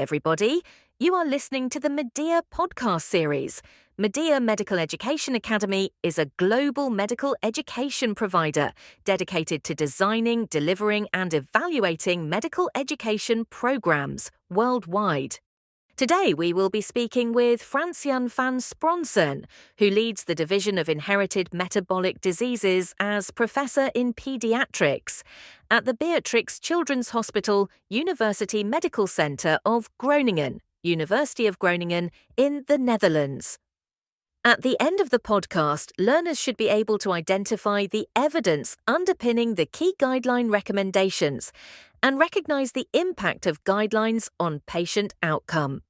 everybody. You are listening to the Medea podcast series. Medea Medical Education Academy is a global medical education provider dedicated to designing, delivering, and evaluating medical education programs worldwide. Today we will be speaking with Francjan van Spronsen, who leads the Division of Inherited Metabolic Diseases as Professor in Paediatrics at the Beatrix Children's Hospital University Medical Center of Groningen, University of Groningen in the Netherlands. At the end of the podcast, learners should be able to identify the evidence underpinning the key guideline recommendations and recognize the impact of guidelines on patient outcome.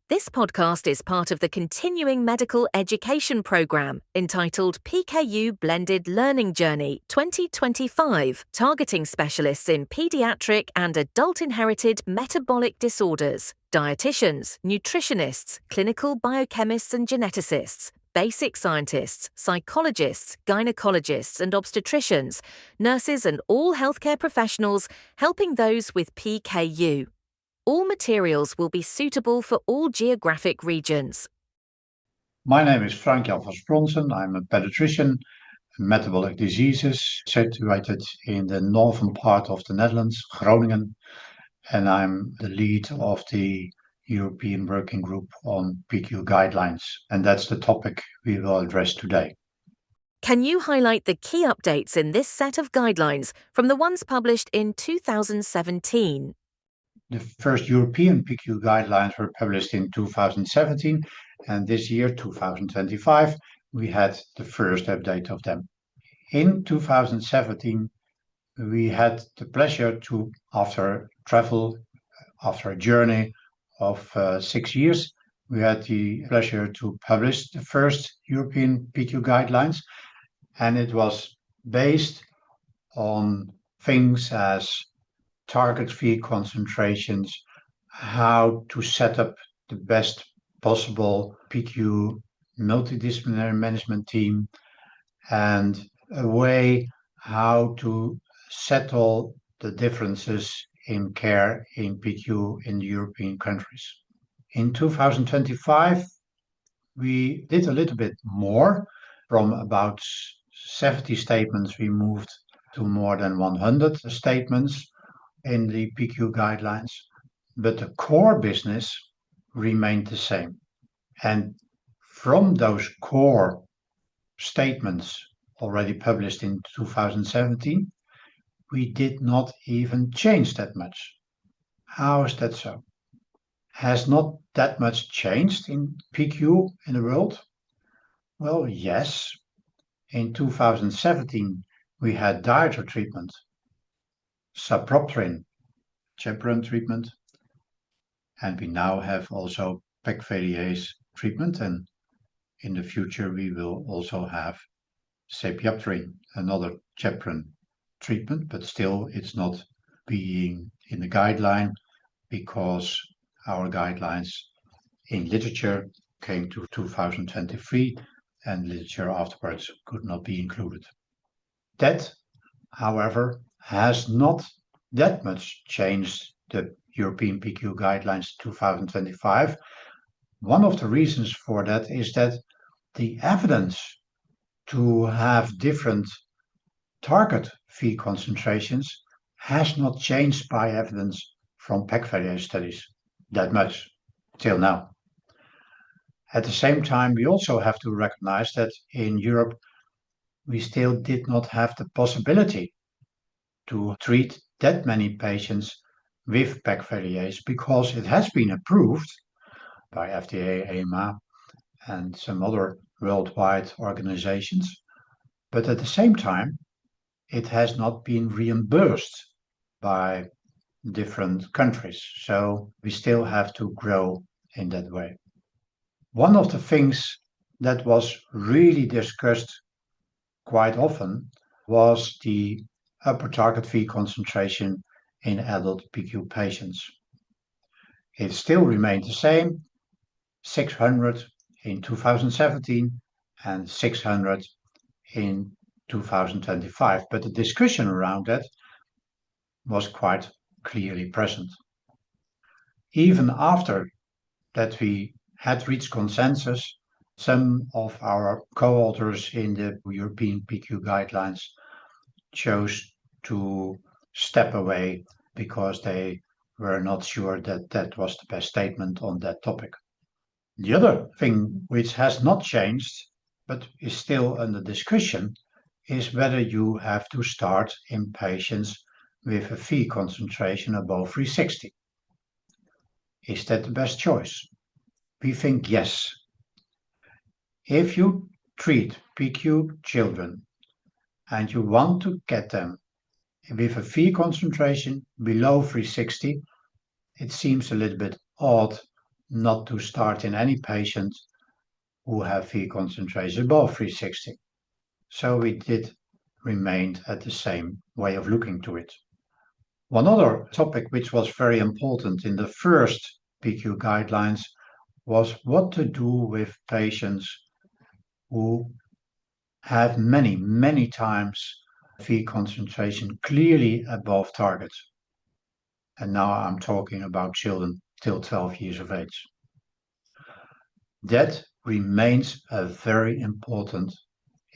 This podcast is part of the continuing medical education program entitled PKU Blended Learning Journey 2025, targeting specialists in pediatric and adult inherited metabolic disorders, dietitians, nutritionists, clinical biochemists and geneticists, basic scientists, psychologists, gynaecologists and obstetricians, nurses and all healthcare professionals helping those with PKU. All materials will be suitable for all geographic regions. My name is Francjan van Spronsen. I'm a pediatrician in metabolic diseases situated in the northern part of the Netherlands, Groningen, and I'm the lead of the European Working Group on PKU Guidelines, and that's the topic we will address today. Can you highlight the key updates in this set of guidelines from the ones published in 2017? The first European PKU guidelines were published in 2017, and this year, 2025, we had the first update of them. In 2017, we had the pleasure to, after a journey of 6 years, we had the pleasure to publish the first European PKU guidelines, and it was based on things as target feed concentrations, how to set up the best possible PKU multidisciplinary management team, and a way how to settle the differences in care in PKU in the European countries. In 2025, we did a little bit more. From about 70 statements, we moved to more than 100 statements in the PKU guidelines, but the core business remained the same. And from those core statements already published in 2017, we did not even change that much. How is that so? Has not that much changed in PKU in the world? Well, yes. In 2017, we had dietary treatment, sapropterin, chaperone treatment, and we now have also pegvaliase treatment, and in the future we will also have sapiapterin, another chaperone treatment, but still it's not being in the guideline because our guidelines in literature came to 2023 and literature afterwards could not be included. That, however, has not that much changed the European PKU guidelines 2025. One of the reasons for that is that the evidence to have different target feed concentrations has not changed by evidence from pegvaliase studies that much till now. At the same time, we also have to recognize that in Europe, we still did not have the possibility to treat that many patients with pegvaliase because it has been approved by FDA, EMA, and some other worldwide organizations. But at the same time, it has not been reimbursed by different countries. So we still have to grow in that way. One of the things that was really discussed quite often was the upper target feed concentration in adult PKU patients. It still remained the same, 600 in 2017 and 600 in 2025, but the discussion around that was quite clearly present. even after that we had reached consensus, some of our co-authors in the European PKU guidelines chose to step away because they were not sure that that was the best statement on that topic. The other thing which has not changed, but is still under discussion, is whether you have to start in patients with a Phe concentration above 360. Is that the best choice? We think yes. If you treat PKU children and you want to get them with a Phe concentration below 360, it seems a little bit odd not to start in any patient who have Phe concentration above 360. So we did remain at the same way of looking to it. One other topic which was very important in the first PKU guidelines was what to do with patients who have many times Phe concentration clearly above target. And now I'm talking about children till 12 years of age. That remains a very important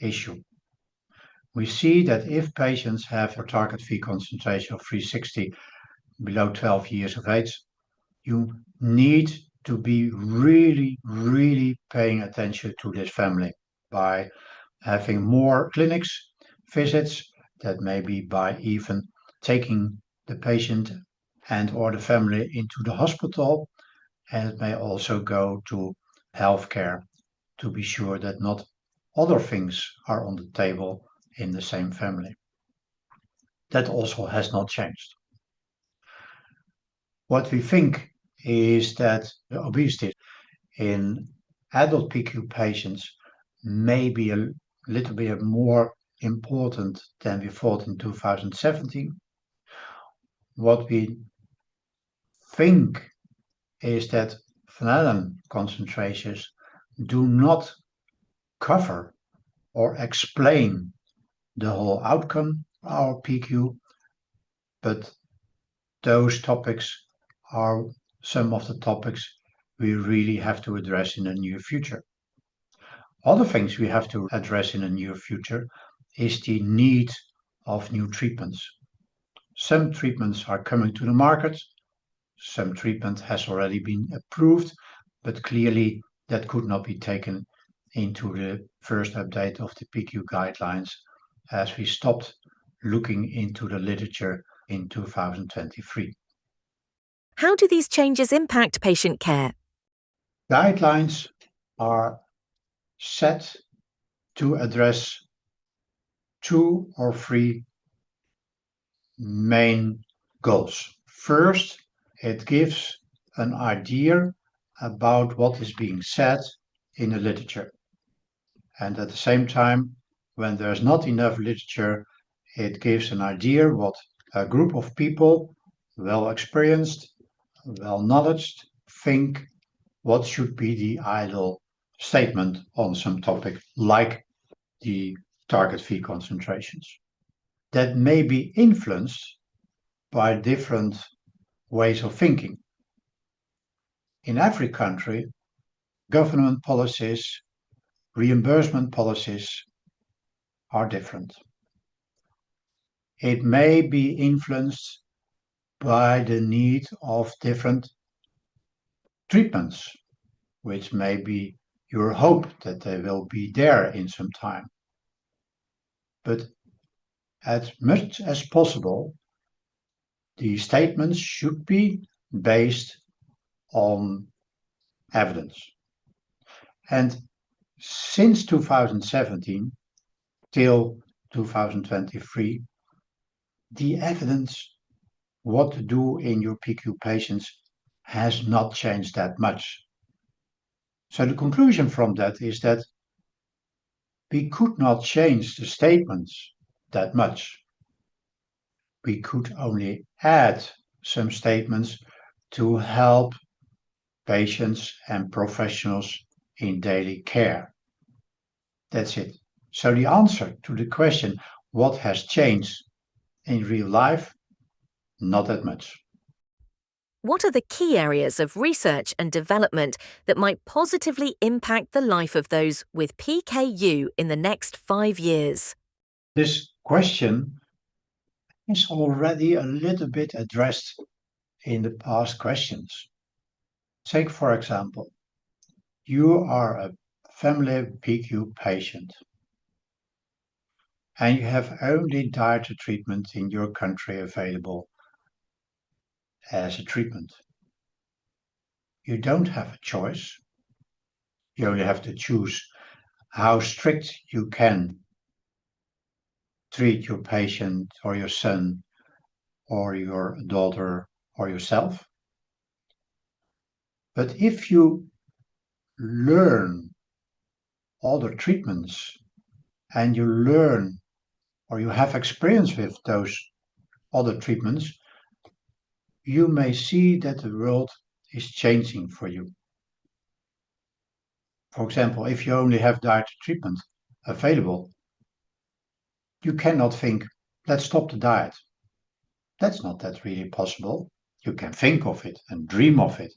issue. We see that if patients have a target Phe concentration of 360 below 12 years of age, you need to be really paying attention to this family by having more clinics, visits, that may be by even taking the patient and or the family into the hospital, and it may also go to healthcare to be sure that not other things are on the table in the same family. That also has not changed. What we think is that the obesity in adult PKU patients may be a little bit more important than we thought in 2017. What we think is that phenylalanine concentrations do not cover or explain the whole outcome of our PKU, but those topics are some of the topics we really have to address in the near future. Other things we have to address in the near future is the need of new treatments. Some treatments are coming to the market, some treatment has already been approved, but clearly that could not be taken into the first update of the PKU guidelines as we stopped looking into the literature in 2023. How do these changes impact patient care? Guidelines are set to address 2 or 3 main goals. First, it gives an idea about what is being said in the literature. And at the same time, when there's not enough literature, it gives an idea what a group of people, well experienced, well knowledged, think what should be the ideal statement on some topic like the target Phe concentrations. That may be influenced by different ways of thinking. In every country, government policies, reimbursement policies are different. It may be influenced by the need of different treatments, which may be your hope that they will be there in some time. But as much as possible, the statements should be based on evidence. And since 2017 till 2023, the evidence what to do in your PKU patients has not changed that much. So the conclusion from that is that we could not change the statements that much. We could only add some statements to help patients and professionals in daily care. That's it. So the answer to the question, what has changed in real life? Not that much. What are the key areas of research and development that might positively impact the life of those with PKU in the next 5 years? This question is already a little bit addressed in the past questions. Take, for example, you are a family PKU patient and you have only dietary treatment in your country available as a treatment. You don't have a choice. You only have to choose how strict you can treat your patient or your son or your daughter or yourself. But if you learn other treatments and you learn or you have experience with those other treatments, you may see that the world is changing for you. For example, if you only have dietary treatment available, you cannot think, let's stop the diet. That's not that really possible. You can think of it and dream of it,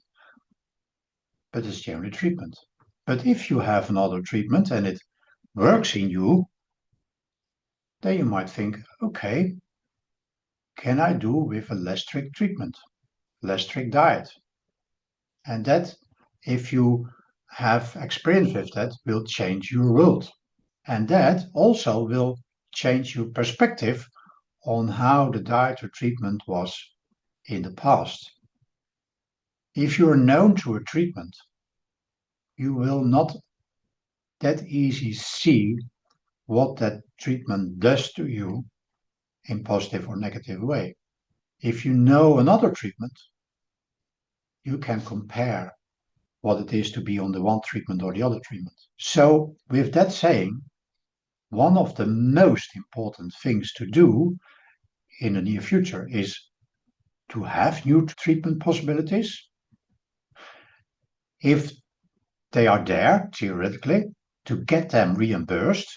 but it's the only treatment. But if you have another treatment and it works in you, then you might think, okay, can I do with a less strict treatment, less strict diet? And that, if you have experience with that, will change your world. And that also will change your perspective on how the diet or treatment was in the past. If you're known to a treatment, you will not that easy see what that treatment does to you in positive or negative way. If you know another treatment, you can compare what it is to be on the one treatment or the other treatment. So with that saying, one of the most important things to do in the near future is to have new treatment possibilities. If they are there, theoretically, to get them reimbursed.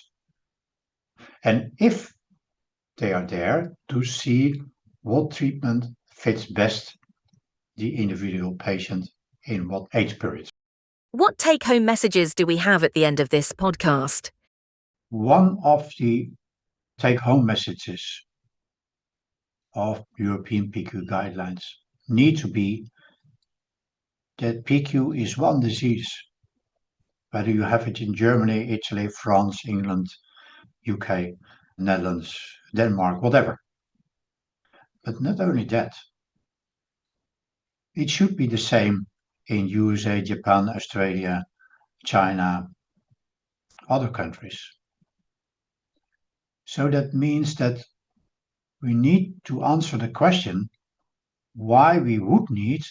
And if they are there, to see what treatment fits best the individual patient in what age period. What take-home messages do we have at the end of this podcast? One of the take-home messages of European PKU guidelines need to be that PKU is one disease, whether you have it in Germany, Italy, France, England, UK, Netherlands, Denmark, whatever. But not only that, it should be the same in USA, Japan, Australia, China, other countries. So that means that we need to answer the question why we would need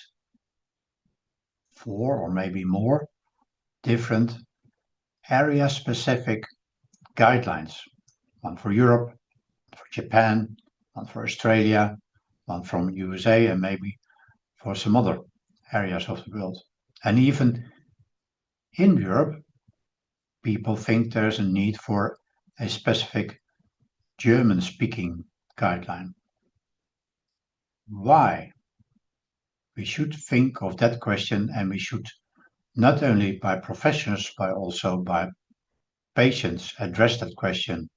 4 or maybe more different area-specific guidelines. One for Europe, for Japan, one for Australia, one from USA, and maybe for some other areas of the world. And even in Europe, people think there's a need for a specific German-speaking guideline. Why? We should think of that question, and we should not only by professionals, but also by patients address that question,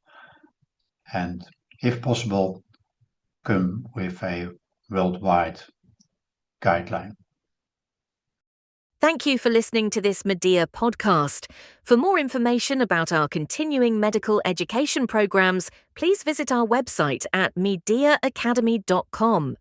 and if possible, come with a worldwide guideline. Thank you for listening to this Medea podcast. For more information about our continuing medical education programs, please visit our website at medeaacademy.com.